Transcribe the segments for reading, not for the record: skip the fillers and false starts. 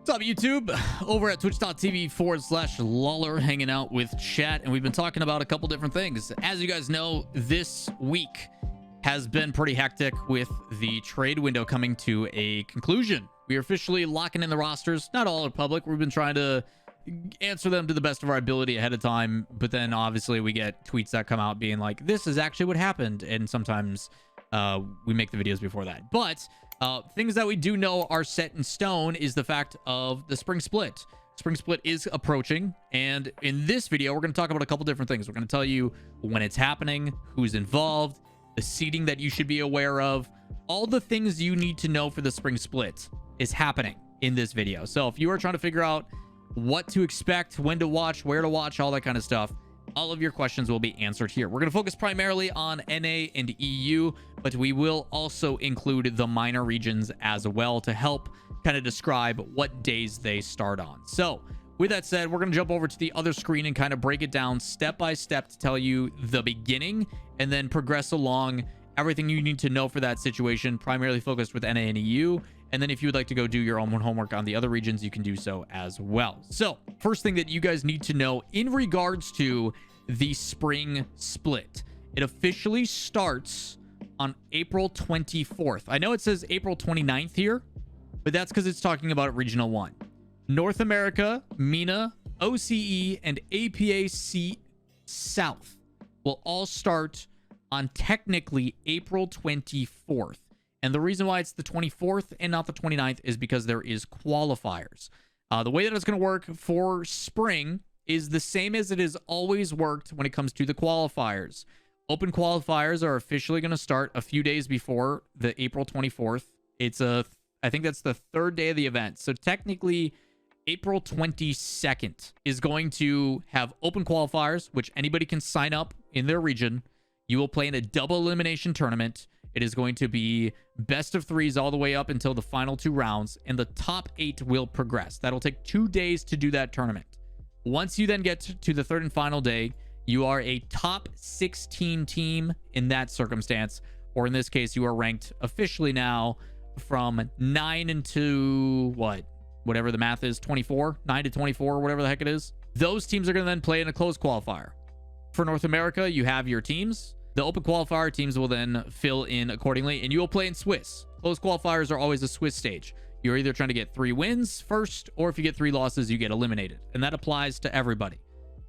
What's up, YouTube? Over at twitch.tv/Lawler, hanging out with chat, and we've been talking about a couple different things. As you guys know, this week has been pretty hectic with the trade window coming to a conclusion. We are officially locking in the rosters. Not all are public. We've been trying to answer them to the best of our ability ahead of time, but then obviously we get tweets that come out being like, this is actually what happened, and sometimes we make the videos before that. But things that we do know are set in stone is the fact of the spring split. Spring split is approaching, and in this video, we're going to talk about a couple different things. We're going to tell you when it's happening, who's involved, the seeding that you should be aware of, all the things you need to know for the spring split is happening in this video. So if you are trying to figure out what to expect, when to watch, where to watch, all that kind of stuff, all of your questions will be answered here. We're going to focus primarily on NA and EU, but we will also include the minor regions as well to help kind of describe what days they start on. So with that said, we're going to jump over to the other screen and kind of break it down step by step to tell you the beginning and then progress along everything you need to know for that situation, primarily focused with NA and EU. And then if you would like to go do your own homework on the other regions, you can do so as well. So first thing that you guys need to know in regards to the spring split, it officially starts on April 24th. I know it says April 29th here, but that's because it's talking about Regional 1. North America, MENA, OCE, and APAC South will all start on technically April 24th. And the reason why it's the 24th and not the 29th is because there is qualifiers. The way that it's going to work for spring is the same as it has always worked when it comes to the qualifiers. Open qualifiers are officially going to start a few days before the April 24th. I think that's the third day of the event. So technically, April 22nd is going to have open qualifiers, which anybody can sign up in their region. You will play in a double elimination tournament. It is going to be best of threes all the way up until the final 2 rounds, and the top 8 will progress. That'll take 2 days to do that tournament. Once you then get to the third and final day, you are a top 16 team in that circumstance, or in this case, you are ranked officially now from 9 into whatever the math is, 24, 9 to 24, whatever the heck it is. Those teams are going to then play in a closed qualifier. For North America, you have your teams. The open qualifier teams will then fill in accordingly, and you will play in Swiss. Closed qualifiers are always a Swiss stage. You're either trying to get 3 wins first, or if you get 3 losses, you get eliminated. And that applies to everybody.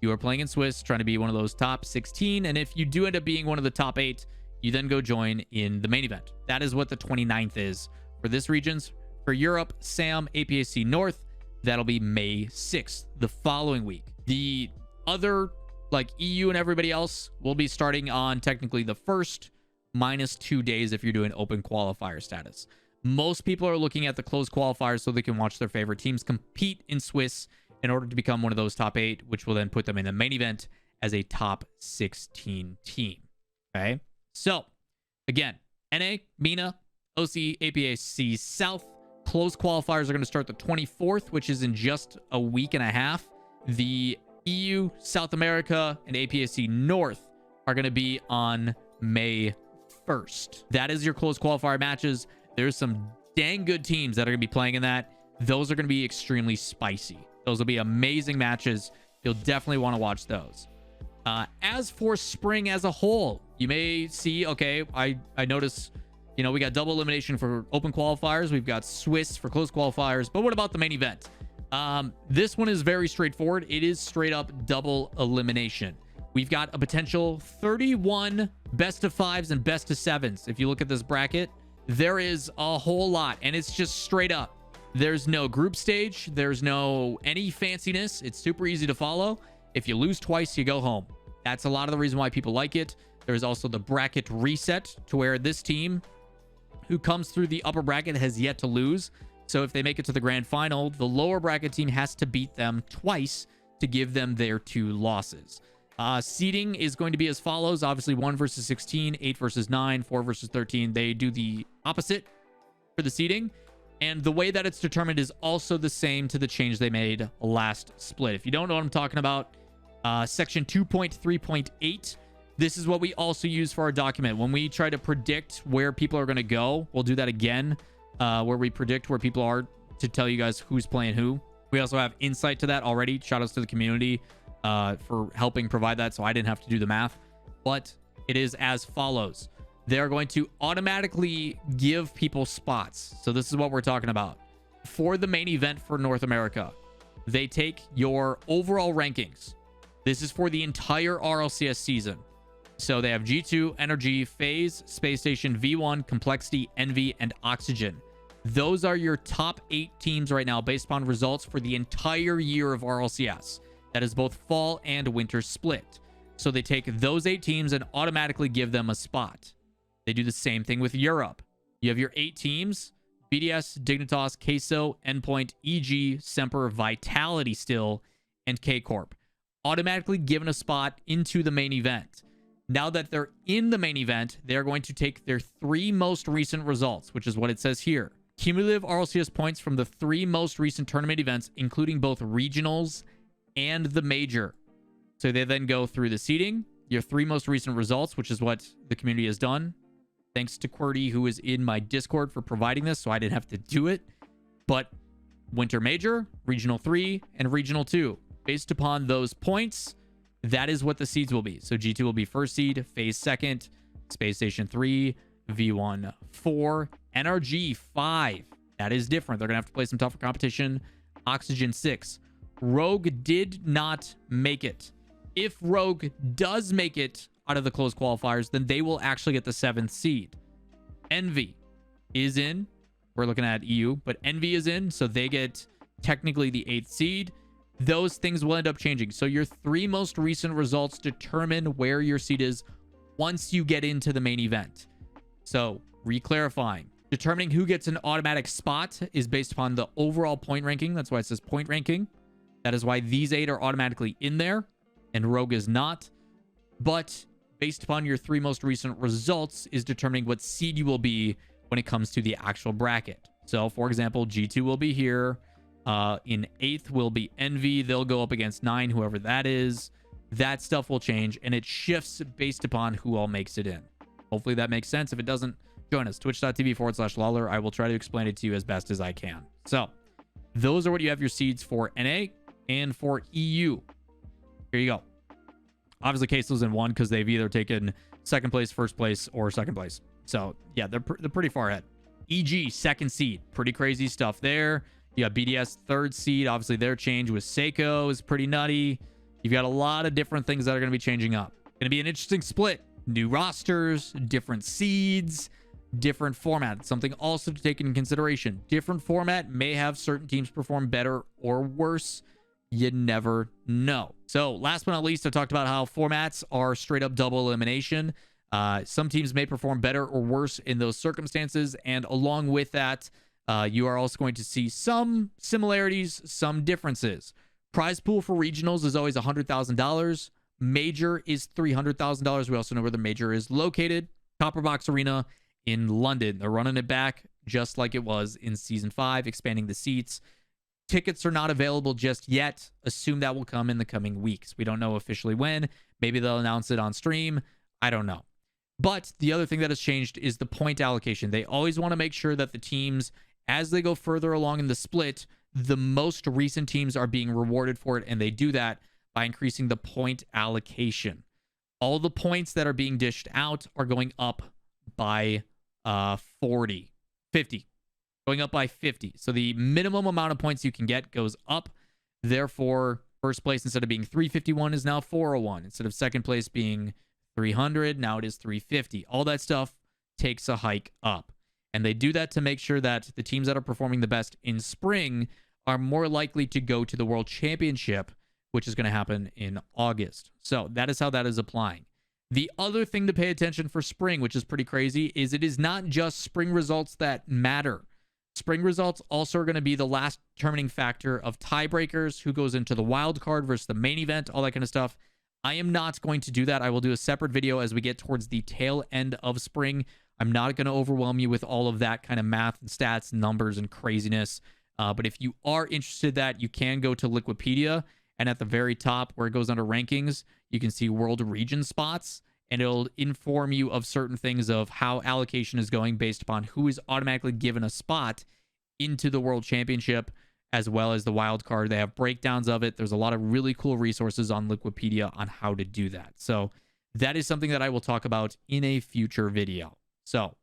You are playing in Swiss, trying to be one of those top 16, and if you do end up being one of the top 8, you then go join in the main event. That is what the 29th is for this regions. For Europe, SAM, APAC North, that'll be May 6th, the following week. The other, like EU and everybody else, will be starting on technically the first minus 2 days if you're doing open qualifier status. Most people are looking at the closed qualifiers so they can watch their favorite teams compete in Swiss in order to become one of those top 8, which will then put them in the main event as a top 16 team. Okay, so again, NA, MENA, OC, APAC South. Closed qualifiers are going to start the 24th, which is in just a week and a half. The EU, South America, and APAC North are going to be on May 1st. That is your closed qualifier matches. There's some dang good teams that are going to be playing in that. Those are going to be extremely spicy. Those will be amazing matches. You'll definitely want to watch those. As for spring as a whole, you may see, okay, I notice, you know, we got double elimination for open qualifiers. We've got Swiss for closed qualifiers. But what about the main event? This one is very straightforward. It is straight up double elimination. We've got a potential 31 best of 5s and best of 7s. If you look at this bracket, there is a whole lot, and it's just straight up. There's no group stage. There's no any fanciness. It's super easy to follow. If you lose twice, you go home. That's a lot of the reason why people like it. There's also the bracket reset to where this team who comes through the upper bracket has yet to lose. So if they make it to the grand final, the lower bracket team has to beat them twice to give them their 2 losses. Seeding is going to be as follows. Obviously, 1 versus 16, 8 versus 9, 4 versus 13. They do the opposite for the seeding. And the way that it's determined is also the same to the change they made last split. If you don't know what I'm talking about, section 2.3.8, this is what we also use for our document. When we try to predict where people are going to go, we'll do that again, where we predict where people are to tell you guys who's playing who. We also have insight to that already. Shout outs to the community for helping provide that, so I didn't have to do the math. But it is as follows. They're going to automatically give people spots. So this is what we're talking about. For the main event for North America, they take your overall rankings. This is for the entire RLCS season. So they have G2, Energy, FaZe, Space Station, V1, Complexity, Envy, and Oxygen. Those are your top 8 teams right now based upon results for the entire year of RLCS. That is both fall and winter split. So they take those 8 teams and automatically give them a spot. They do the same thing with Europe. You have your 8 teams: BDS, Dignitas, Queso, Endpoint, EG, Semper, Vitality still, and K-Corp. Automatically given a spot into the main event. Now that they're in the main event, they're going to take their 3 most recent results, which is what it says here. Cumulative RLCS points from the 3 most recent tournament events, including both regionals and the major. So they then go through the seeding, your 3 most recent results, which is what the community has done. Thanks to QWERTY, who is in my Discord, for providing this, so I didn't have to do it. But Winter Major, Regional 3, and Regional 2. Based upon those points, that is what the seeds will be. So G2 will be first seed, FaZe second, Space Station 3, V1 4, NRG 5. That is different. They're going to have to play some tougher competition. Oxygen 6. Rogue did not make it. If Rogue does make it out of the closed qualifiers, then they will actually get the 7th seed. Envy is in. We're looking at EU, but Envy is in, so they get technically the 8th seed. Those things will end up changing. So your 3 most recent results determine where your seed is once you get into the main event. So, re-clarifying. Determining who gets an automatic spot is based upon the overall point ranking. That's why it says point ranking. That is why these 8 are automatically in there, and Rogue is not. But based upon your 3 most recent results is determining what seed you will be when it comes to the actual bracket. So, for example, G2 will be here. In 8th will be Envy. They'll go up against 9, whoever that is. That stuff will change, and it shifts based upon who all makes it in. Hopefully that makes sense. If it doesn't, join us. Twitch.tv/Lawler. I will try to explain it to you as best as I can. So, those are what you have your seeds for NA and for EU. Here you go. Obviously, Queso's in 1 because they've either taken 2nd place, 1st place, or 2nd place. So, yeah, they're pretty far ahead. EG, 2nd seed. Pretty crazy stuff there. You got BDS, 3rd seed. Obviously, their change with Seiko is pretty nutty. You've got a lot of different things that are going to be changing up. Going to be an interesting split. New rosters, different seeds, different format. Something also to take into consideration. Different format may have certain teams perform better or worse. You never know. So, last but not least, I talked about how formats are straight up double elimination. Some teams may perform better or worse in those circumstances. And along with that, you are also going to see some similarities, some differences. Prize pool for regionals is always $100,000. Major is $300,000. We also know where the major is located. Copperbox Arena in London. They're running it back just like it was in Season 5, expanding the seats. Tickets are not available just yet. Assume that will come in the coming weeks. We don't know officially when. Maybe they'll announce it on stream. I don't know. But the other thing that has changed is the point allocation. They always want to make sure that the teams, as they go further along in the split, the most recent teams are being rewarded for it, and they do that by increasing the point allocation. All the points that are being dished out are going up by 50. Going up by 50. So the minimum amount of points you can get goes up. Therefore, first place, instead of being 351, is now 401. Instead of second place being 300, now it is 350. All that stuff takes a hike up. And they do that to make sure that the teams that are performing the best in spring are more likely to go to the World Championship, which is going to happen in August. So that is how that is applying. The other thing to pay attention for spring, which is pretty crazy, is it is not just spring results that matter. Spring results also are going to be the last determining factor of tiebreakers, who goes into the wild card versus the main event, all that kind of stuff. I am not going to do that. I will do a separate video as we get towards the tail end of spring. I'm not going to overwhelm you with all of that kind of math and stats, numbers, and craziness. But if you are interested in that, you can go to Liquipedia, and at the very top where it goes under rankings, you can see world region spots, and it'll inform you of certain things of how allocation is going based upon who is automatically given a spot into the World Championship, as well as the wild card. They have breakdowns of it. There's a lot of really cool resources on Liquipedia on how to do that. So that is something that I will talk about in a future video. So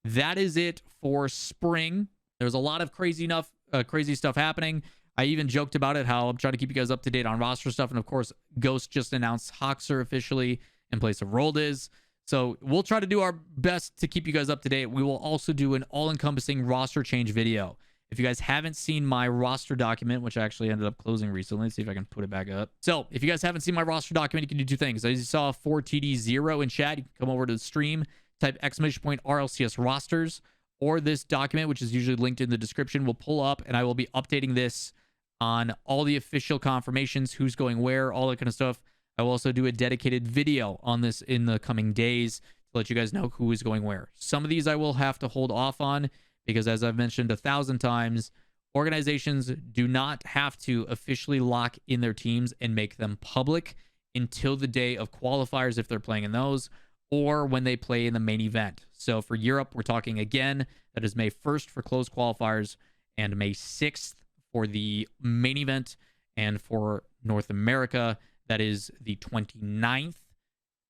that is it for spring. There's a lot of crazy stuff happening. I even joked about it, how I'm trying to keep you guys up to date on roster stuff. And of course, Ghost just announced Hoxer officially in place of Roldiz. So we'll try to do our best to keep you guys up to date. We will also do an all-encompassing roster change video. If you guys haven't seen my roster document, which I actually ended up closing recently, let's see if I can put it back up. So if you guys haven't seen my roster document, you can do two things. As you saw 4TD0 in chat, you can come over to the stream, type ! RLCS rosters, or this document, which is usually linked in the description, will pull up, and I will be updating this on all the official confirmations, who's going where, all that kind of stuff. I will also do a dedicated video on this in the coming days to let you guys know who is going where. Some of these I will have to hold off on, because as I've mentioned 1,000 times, organizations do not have to officially lock in their teams and make them public until the day of qualifiers, if they're playing in those, or when they play in the main event. So for Europe, we're talking again, that is May 1st for closed qualifiers and May 6th for the main event. And for North America, that is the 29th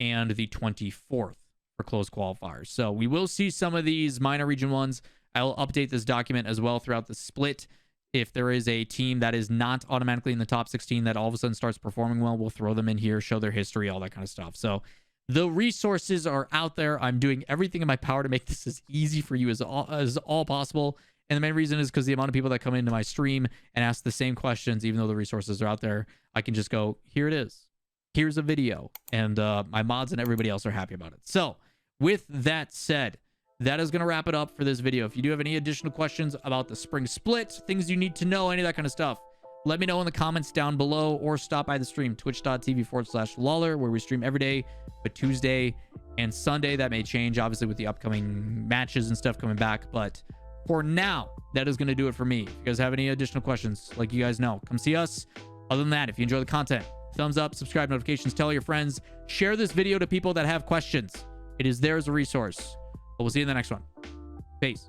and the 24th for closed qualifiers. So we will see some of these minor region ones. I'll update this document as well throughout the split. If there is a team that is not automatically in the top 16 that all of a sudden starts performing well, we'll throw them in here, show their history, all that kind of stuff. So the resources are out there. I'm doing everything in my power to make this as easy for you as all possible. And the main reason is because the amount of people that come into my stream and ask the same questions, even though the resources are out there, I can just go, here it is. Here's a video. And my mods and everybody else are happy about it. So with that said, that is going to wrap it up for this video. If you do have any additional questions about the spring split, things you need to know, any of that kind of stuff, let me know in the comments down below, or stop by the stream, twitch.tv/Lawler, where we stream every day, but Tuesday and Sunday. That may change, obviously, with the upcoming matches and stuff coming back. But for now, that is going to do it for me. If you guys have any additional questions, like you guys know, come see us. Other than that, if you enjoy the content, thumbs up, subscribe, notifications, tell your friends, share this video to people that have questions. It is there as a resource. But we'll see you in the next one. Peace.